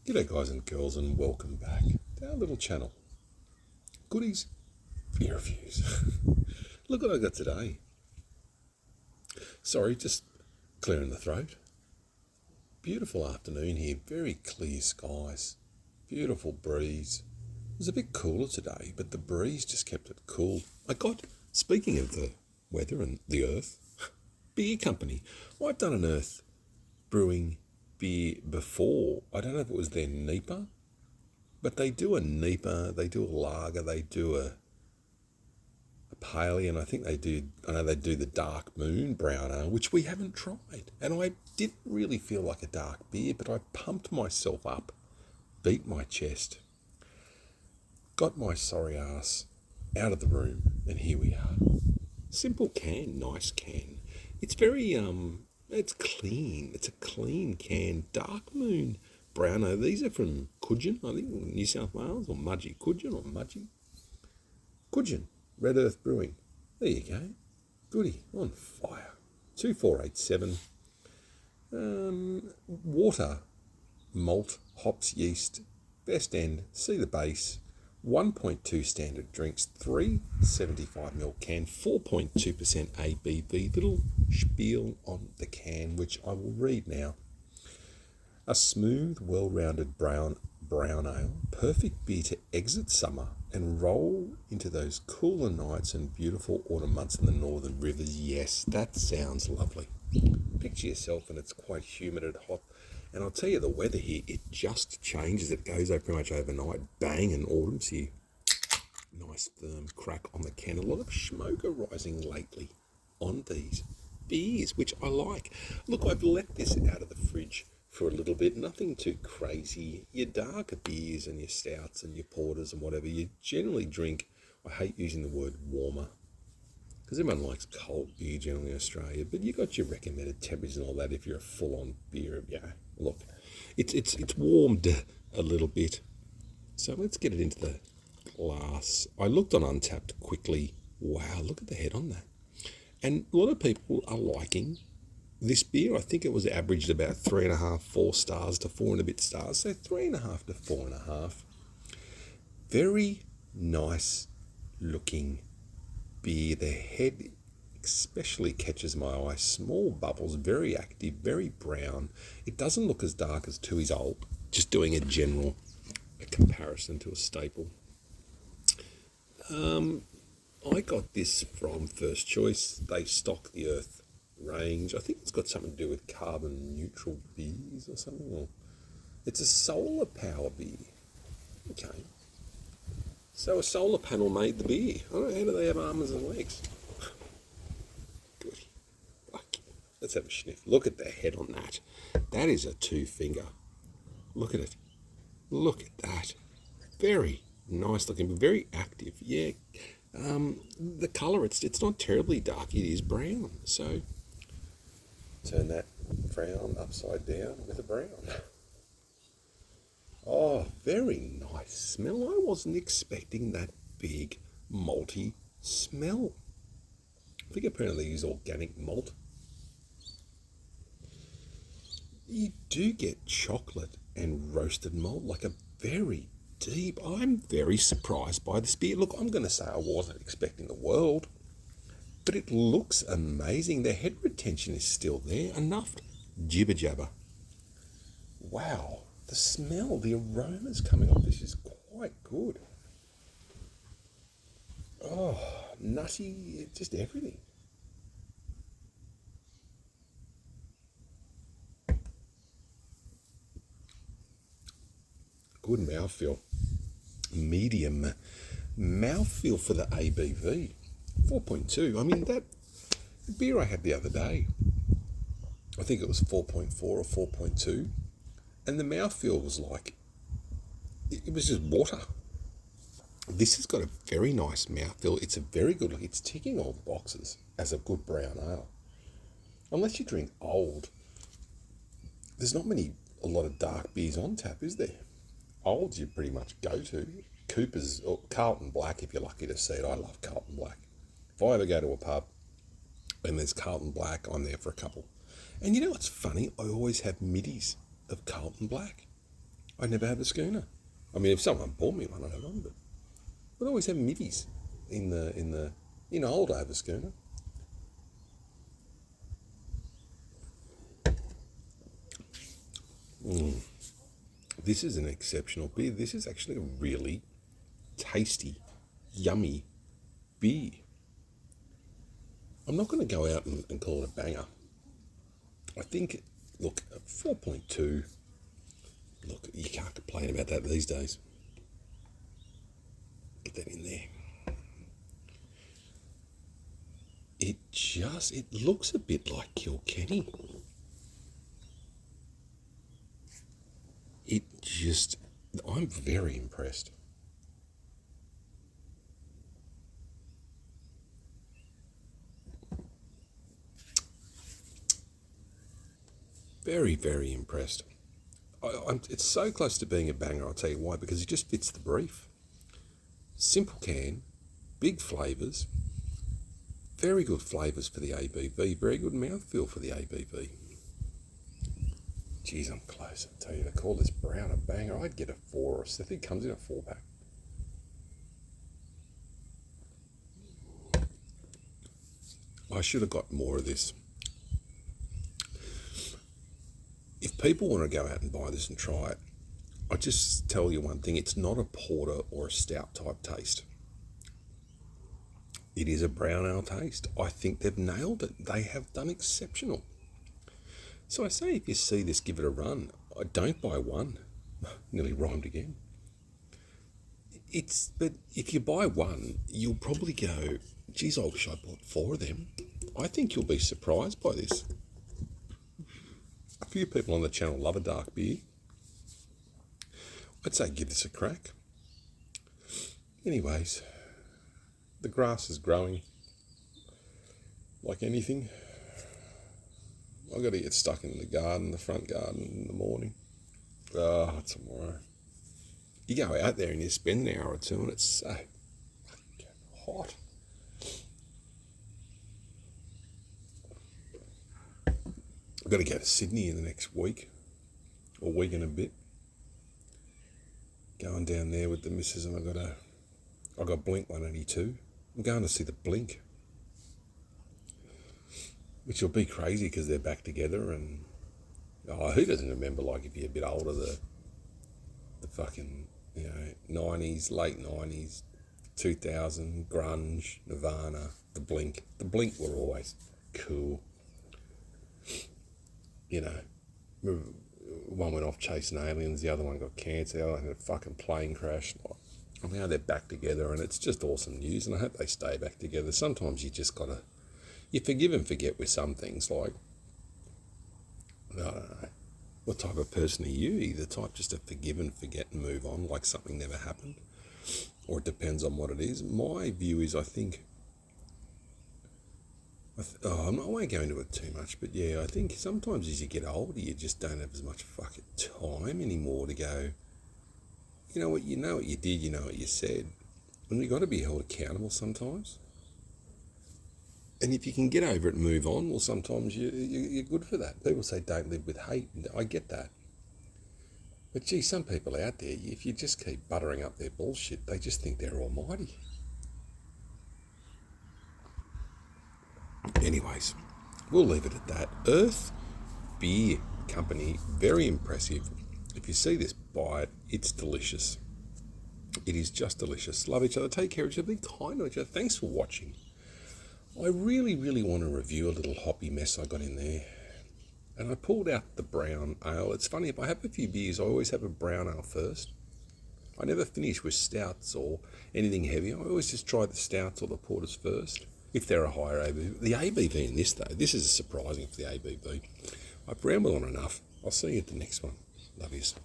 G'day guys and girls and welcome back to our little channel. Goodies, beer reviews. Look what I got today. Sorry, just clearing the throat. Beautiful afternoon here, very clear skies, beautiful breeze. It was a bit cooler today, but the breeze just kept it cool. Speaking of the weather and the earth, beer company. I've done an earth brewing beer before. I don't know if it was their NEPA, but they do a NEPA, they do a lager, they do a paley, and I know they do the Dark Moon brown ale, which we haven't tried. And I didn't really feel like a dark beer, but I pumped myself up, beat my chest, got my sorry ass out of the room, and here we are. Simple can, nice can. It's very, it's clean. It's a clean can. Dark Moon brown ale. These are from Coogin, I think, New South Wales, or Mudgee. Coogin or Mudgee? Coogin, Red Earth Brewing. There you go. Goody, on fire. 2487. Water, malt, hops, yeast, best end, see the base. 1.2 standard drinks, 375ml can, 4.2% ABV. Little spiel on the can, which I will read now. A smooth, well-rounded brown ale, perfect beer to exit summer and roll into those cooler nights and beautiful autumn months in the northern rivers. Yes, that sounds lovely. Picture yourself, and it's quite humid and hot. And I'll tell you, the weather here, it just changes. It goes over pretty much overnight. Bang, and autumn's here. Nice firm crack on the can. A lot of smoke arising lately on these beers, which I like. Look, I've let this out of the fridge for a little bit. Nothing too crazy. Your darker beers and your stouts and your porters and whatever, you generally drink, I hate using the word warmer, because everyone likes cold beer generally in Australia, but you got your recommended temperatures and all that if you're a full-on beer. Yeah, look, it's warmed a little bit. So let's get it into the glass. I looked on Untapped quickly. Wow, look at the head on that. And a lot of people are liking this beer. I think it was averaged about 3.5, 4 stars to 4 and a bit stars. So 3.5 to 4.5. Very nice looking beer. The head especially catches my eye. Small bubbles, very active, very brown. It doesn't look as dark as Tooheys Old. Just doing a comparison to a staple. I got this from First Choice. They stock the Earth range. I think it's got something to do with carbon neutral beers or something. Or it's a solar power beer. Okay. So a solar panel made the beer. I don't know, how do they have arms and legs? Good. Let's have a sniff. Look at the head on that. That is a 2-finger. Look at it. Look at that. Very nice looking, but very active. Yeah. The colour, it's not terribly dark. It is brown. So turn that brown upside down with a brown. Oh, very nice smell. I wasn't expecting that big malty smell. I think apparently they use organic malt. You do get chocolate and roasted malt, like a very deep. I'm very surprised by this beer. Look, I'm going to say I wasn't expecting the world, but it looks amazing. The head retention is still there. Enough jibber jabber. Wow. The smell, the aromas coming off this is quite good. Oh, nutty, just everything. Good mouthfeel. Medium mouthfeel for the ABV. 4.2. I mean, that beer I had the other day, I think it was 4.4 or 4.2. And the mouthfeel was like, it was just water. This has got a very nice mouthfeel. It's a very good look. It's ticking all the boxes as a good brown ale. Unless you drink old, there's not a lot of dark beers on tap, is there? Olds you pretty much go to. Cooper's, or Carlton Black if you're lucky to see it. I love Carlton Black. If I ever go to a pub and there's Carlton Black, I'm there for a couple. And you know what's funny? I always have middies of Carlton Black. I never have a schooner. I mean, if someone bought me one, I'd have one, but I always have middies in old over schooner. This is an exceptional beer. This is actually a really tasty, yummy beer. I'm not going to go out and call it a banger. I think, look, 4.2, look, you can't complain about that these days. Get that in there. It looks a bit like Kilkenny. I'm very impressed. Very, very impressed. It's so close to being a banger, I'll tell you why, because it just fits the brief. Simple can, big flavours, very good flavours for the ABV, very good mouthfeel for the ABV. Geez, I'm close, I tell you, to call this brown a banger, I'd get a 4 or a 6. It comes in a 4-pack. I should have got more of this. If people want to go out and buy this and try it, I just tell you one thing, it's not a porter or a stout type taste. It is a brown ale taste. I think they've nailed it. They have done exceptional. So I say, if you see this, give it a run. I don't buy one. Nearly rhymed again. But if you buy one, you'll probably go, geez, I wish I bought 4 of them. I think you'll be surprised by this. A few people on the channel love a dark beer. I'd say give this a crack. Anyways, the grass is growing. Like anything. I've got to get stuck in the garden, the front garden in the morning. Tomorrow. You go out there and you spend an hour or two and it's so fucking hot. I've got to go to Sydney in the next week, or week and a bit. Going down there with the missus, and I got Blink 182. I'm going to see the Blink, which will be crazy because they're back together. And who doesn't remember, like, if you're a bit older, the fucking 90s, late 90s, 2000 grunge, Nirvana, the Blink. The Blink were always cool. One went off chasing aliens, the other one got cancer, the other one had a fucking plane crash. Now they're back together, and it's just awesome news, and I hope they stay back together. Sometimes you just gotta, you forgive and forget with some things, like, I don't know, what type of person are you? Are you the type just to forgive and forget and move on like something never happened? Or it depends on what it is. My view is, I think, I won't go into it too much, but yeah, I think sometimes as you get older, you just don't have as much fucking time anymore to go, you know what you did, you know what you said. And you've got to be held accountable sometimes. And if you can get over it and move on, well, sometimes you're good for that. People say don't live with hate, and I get that. But gee, some people out there, if you just keep buttering up their bullshit, they just think they're almighty. Anyways, we'll leave it at that. Earth Beer Company, very impressive. If you see this, buy it. It's delicious. It is just delicious. Love each other. Take care of each other. Be kind to each other. Thanks for watching. I really, really want to review a little hoppy mess I got in there. And I pulled out the brown ale. It's funny, if I have a few beers, I always have a brown ale first. I never finish with stouts or anything heavy. I always just try the stouts or the porters first, if they're a higher ABV. The ABV in this, though, this is surprising for the ABV. I've rambled on enough. I'll see you at the next one. Love yous.